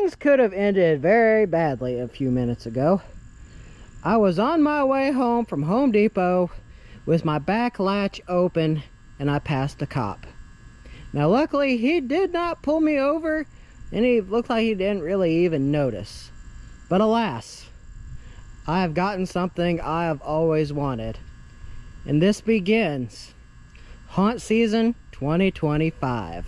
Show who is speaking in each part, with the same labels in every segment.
Speaker 1: things could have ended very badly a few minutes ago. I was on my way home from Home Depot with my back latch open and I passed a cop. Now luckily he did not pull me over and he looked like he didn't really even notice. But alas, I have gotten something I have always wanted. And this begins Haunt Season 2025.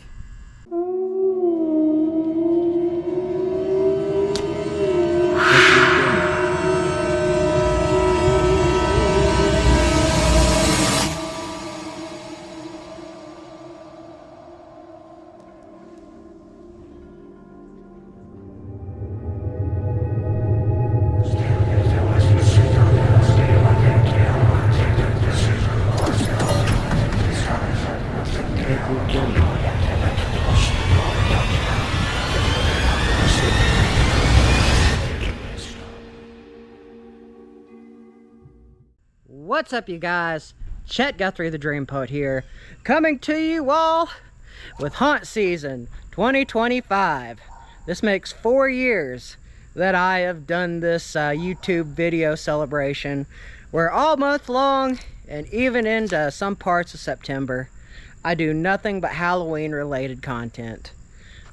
Speaker 1: What's up, you guys? Chet-Guthrie the Dream Poet here, coming to you all with Haunt Season 2025. This makes 4 years that I have done this YouTube video celebration, where all month long and even into some parts of September, I do nothing but Halloween related content.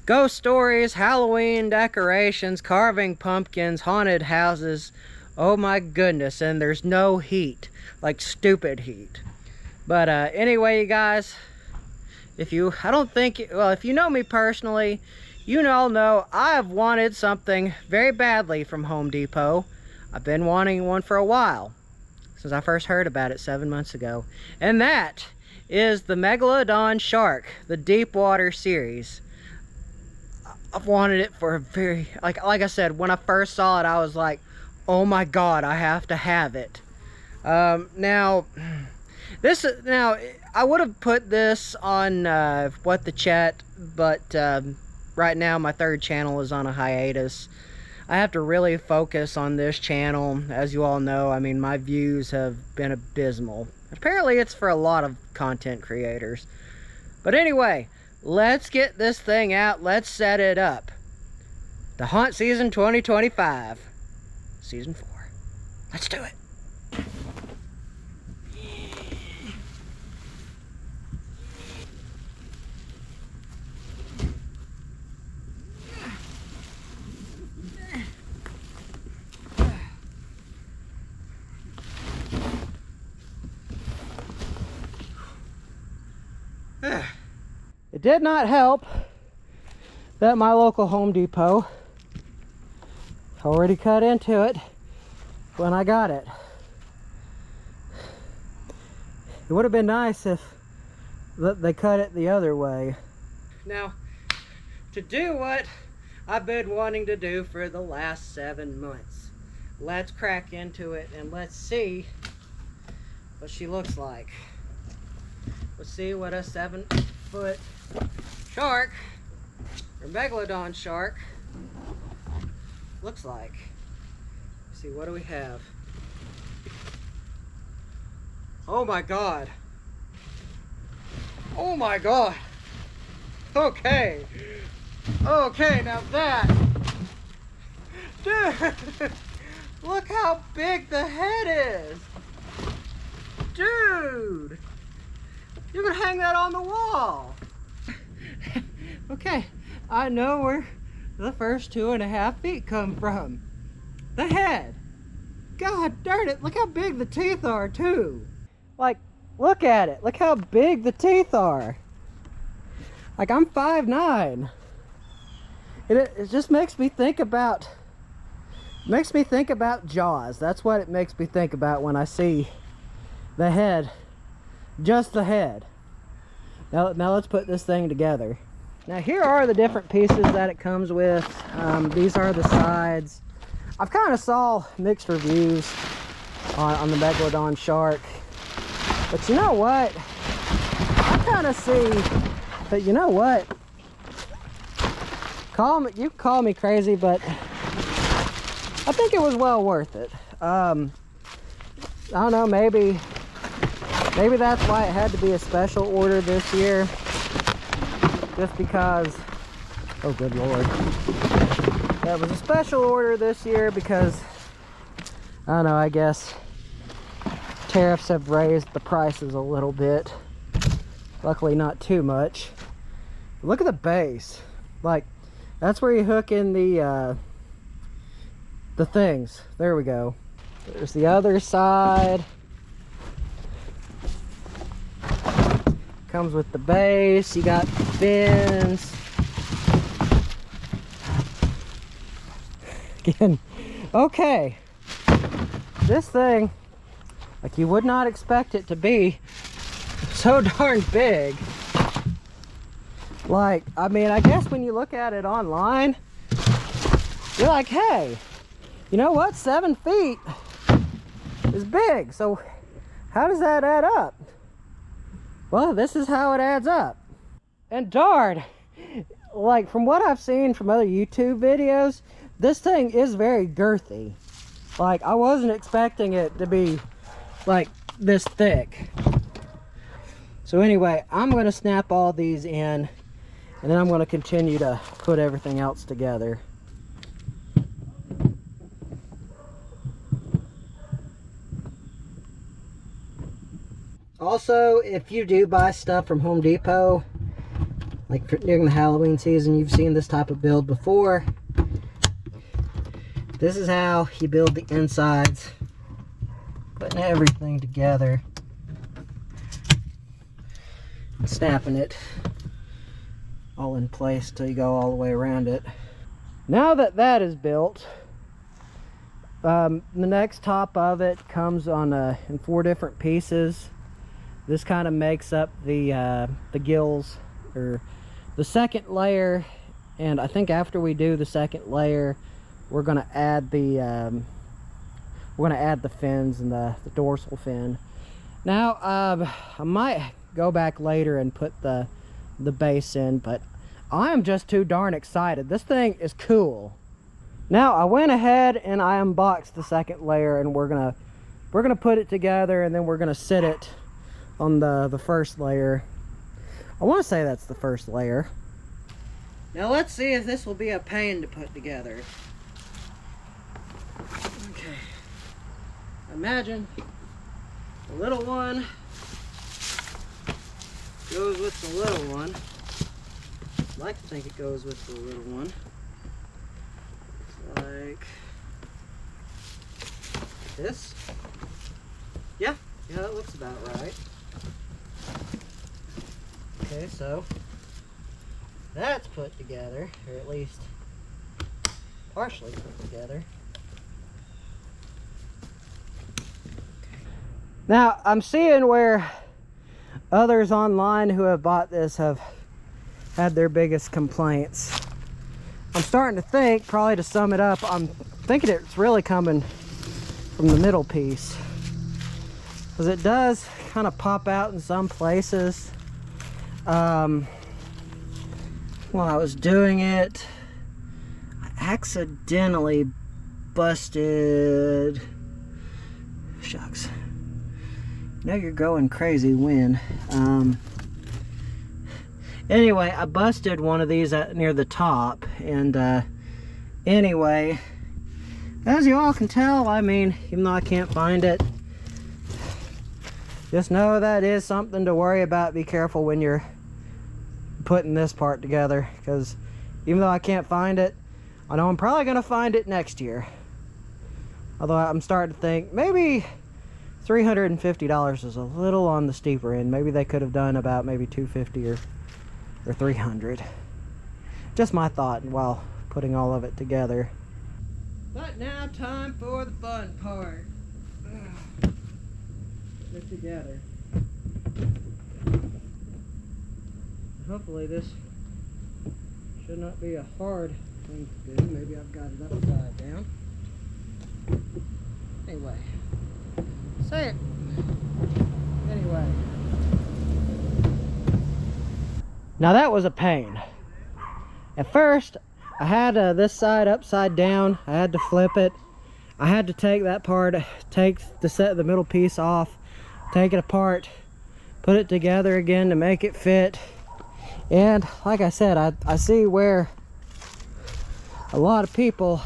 Speaker 1: Ghost stories, Halloween decorations, carving pumpkins, haunted houses. Oh my goodness, and there's no heat, like stupid heat. But anyway, you guys, if you know me personally, you all know I've wanted something very badly from Home Depot. I've been wanting one for a while, since I first heard about it 7 months ago. And that is the Megalodon shark, the deep water series. I've wanted it for a very, like I said, when I first saw it, I was like, oh my god, I have to have it. Now I would have put this on What the Chat, but right now my third channel is on a hiatus. I have to really focus on this channel. As you all know, I mean, my views have been abysmal. Apparently it's for a lot of content creators. But anyway, let's get this thing out. Let's set it up. The Haunt Season 2025. Season 4. Let's do it. It did not help that my local Home Depot already cut into it when I got it. It would have been nice if they cut it the other way. Now, to do what I've been wanting to do for the last 7 months, let's crack into it and let's see what she looks like. Let's see what a 7-foot shark, or Megalodon shark, looks like. Let's see, what do we have? Oh my god. Oh my god. Okay. Okay, now that. Dude, look how big the head is. Dude, you can hang that on the wall. Okay, I know where the first 2.5 feet come from. The head. God darn it, look how big the teeth are too. Like, look at it. Look how big the teeth are. Like, I'm 5'9". It just makes me think about Jaws. That's what it makes me think about when I see the head. Just the head. Now let's put this thing together. Now here are the different pieces that it comes with. These are the sides. I've kind of saw mixed reviews on the Megalodon shark. But you know what? I kind of see that, you know what? You can call me crazy, but I think it was well worth it. I don't know, maybe that's why it had to be a special order this year. Just because, oh good lord. That was a special order this year because, I don't know, I guess tariffs have raised the prices a little bit. Luckily not too much. Look at the base. Like, that's where you hook in the things. There we go. There's the other side. Comes with the base. You got fins. Again, okay. This thing, like, you would not expect it to be so darn big. Like, I mean, I guess when you look at it online, you're like, hey, you know what? 7 feet is big. So how does that add up? Well, this is how it adds up. And darn, like, from what I've seen from other YouTube videos, this thing is very girthy. Like, I wasn't expecting it to be like this thick. So anyway, I'm going to snap all these in, and then I'm going to continue to put everything else together. Also, if you do buy stuff from Home Depot, like during the Halloween season, you've seen this type of build before. This is how you build the insides, putting everything together, snapping it all in place till you go all the way around it. Now that that is built, the next top of it comes on in 4 different pieces. This kind of makes up the gills, or the second layer, and I think after we do the second layer, we're gonna add the fins and the dorsal fin. Now I might go back later and put the base in, but I am just too darn excited. This thing is cool. Now I went ahead and I unboxed the second layer, and we're gonna put it together, and then we're gonna sit it on the first layer. I want to say that's the first layer. Now let's see if this will be a pain to put together. Okay, imagine the little one goes with the little one. I'd like to think it goes with the little one. It's like this. Yeah, that looks about right. Okay, so that's put together, or at least partially put together. Now, I'm seeing where others online who have bought this have had their biggest complaints. I'm starting to think, probably to sum it up, I'm thinking it's really coming from the middle piece, because it does kind of pop out in some places. While I was doing it, I accidentally busted, shucks, now you're going crazy when, anyway, I busted one of these near the top, and anyway, as you all can tell, I mean, even though I can't find it, just know that is something to worry about. Be careful when you're putting this part together, because even though I can't find it, I know I'm probably going to find it next year. Although I'm starting to think maybe $350 is a little on the steeper end. Maybe they could have done about maybe $250 or $300. Just my thought while putting all of it together. But now time for the fun part. Put it together. Hopefully this should not be a hard thing to do. Maybe I've got it upside down. Anyway, say it. Anyway. Now that was a pain. At first, I had this side upside down. I had to flip it. I had to take that part, take the middle piece off, take it apart, put it together again to make it fit. And like I said, I see where a lot of people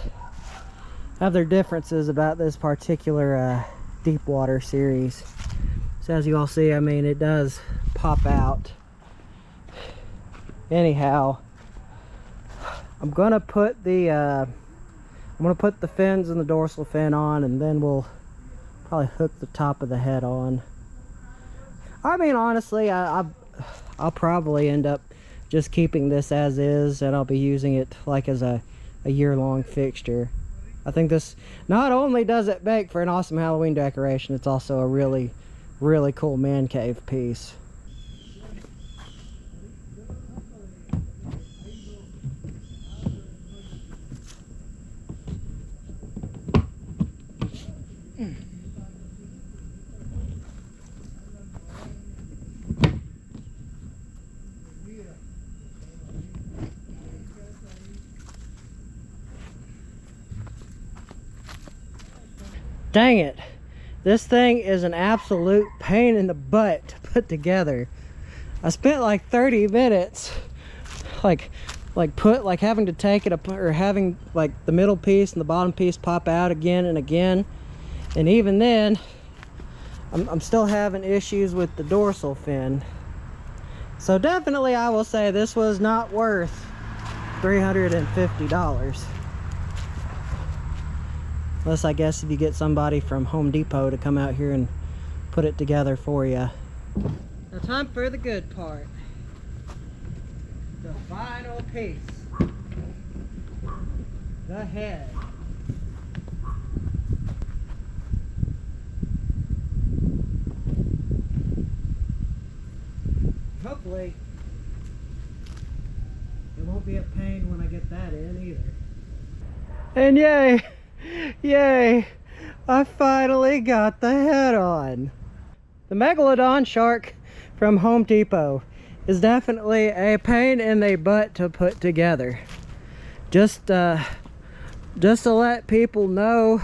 Speaker 1: have their differences about this particular deep water series. So as you all see, I mean, it does pop out. Anyhow, I'm gonna put the fins and the dorsal fin on, and then we'll probably hook the top of the head on. I mean, honestly, I'll probably end up just keeping this as is, and I'll be using it like as a year-long fixture. I think this, not only does it make for an awesome Halloween decoration, it's also a really, really cool man cave piece. Dang it, this thing is an absolute pain in the butt to put together. I spent like 30 minutes like having to take it apart, or having like the middle piece and the bottom piece pop out again and again, and even then I'm still having issues with the dorsal fin. So definitely I will say this was not worth $350. Unless, I guess, if you get somebody from Home Depot to come out here and put it together for you. Now time for the good part. The final piece. The head. Hopefully, it won't be a pain when I get that in either. And yay! Yay! I finally got the head on. The Megalodon shark from Home Depot is definitely a pain in the butt to put together. Just to let people know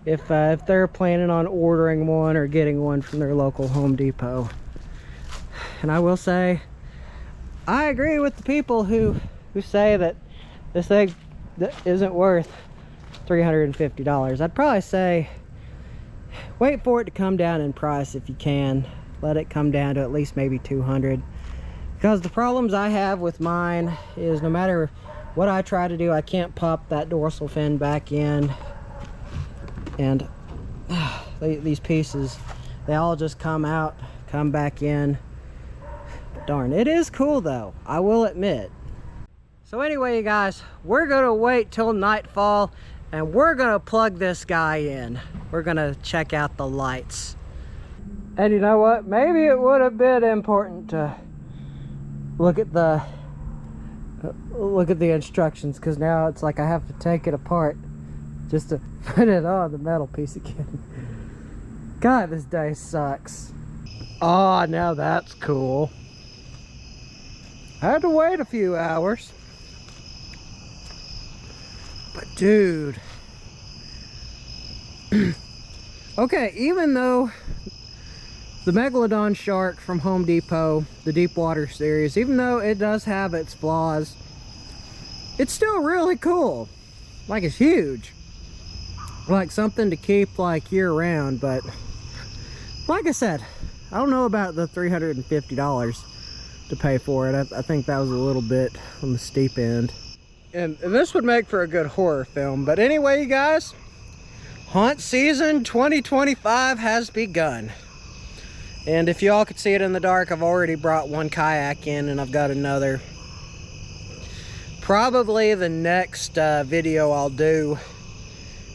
Speaker 1: if they're planning on ordering one or getting one from their local Home Depot. And I will say, I agree with the people who say that this thing isn't worth $350. I'd probably say wait for it to come down in price if you can. Let it come down to at least maybe $200, because the problems I have with mine is no matter what I try to do, I can't pop that dorsal fin back in, and these pieces, they all just come back in. But darn, it is cool though, I will admit. So anyway, you guys, we're gonna wait till nightfall and we're gonna plug this guy in. We're gonna check out the lights. And you know what? Maybe it would have been important to look at the instructions, because now it's like I have to take it apart just to put it on the metal piece again. God, this day sucks. Oh, now that's cool. I had to wait a few hours. But dude, okay, even though the Megalodon shark from Home Depot, the deep water series, even though it does have its flaws, it's still really cool. Like, it's huge, like something to keep like year round. But like I said, I don't know about the $350 to pay for it. I think that was a little bit on the steep end. And this would make for a good horror film. But anyway, you guys, haunt season 2025 has begun. And if y'all could see it in the dark, I've already brought one kayak in, and I've got another. Probably the next video I'll do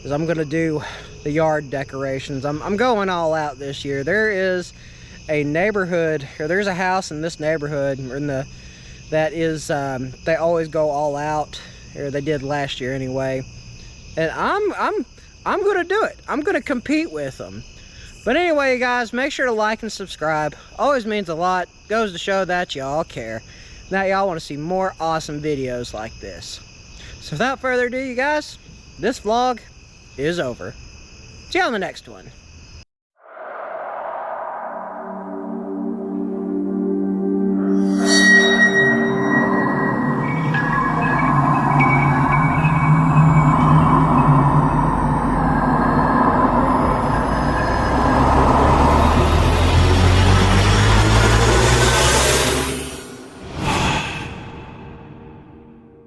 Speaker 1: is I'm going to do the yard decorations. I'm going all out this year. There is a neighborhood, or there's a house in this neighborhood, or that is, they always go all out, or they did last year anyway. And I'm gonna do it. I'm gonna compete with them. But anyway, guys, make sure to like and subscribe. Always means a lot. Goes to show that y'all care. That y'all want to see more awesome videos like this. So without further ado, you guys, this vlog is over. See you on the next one.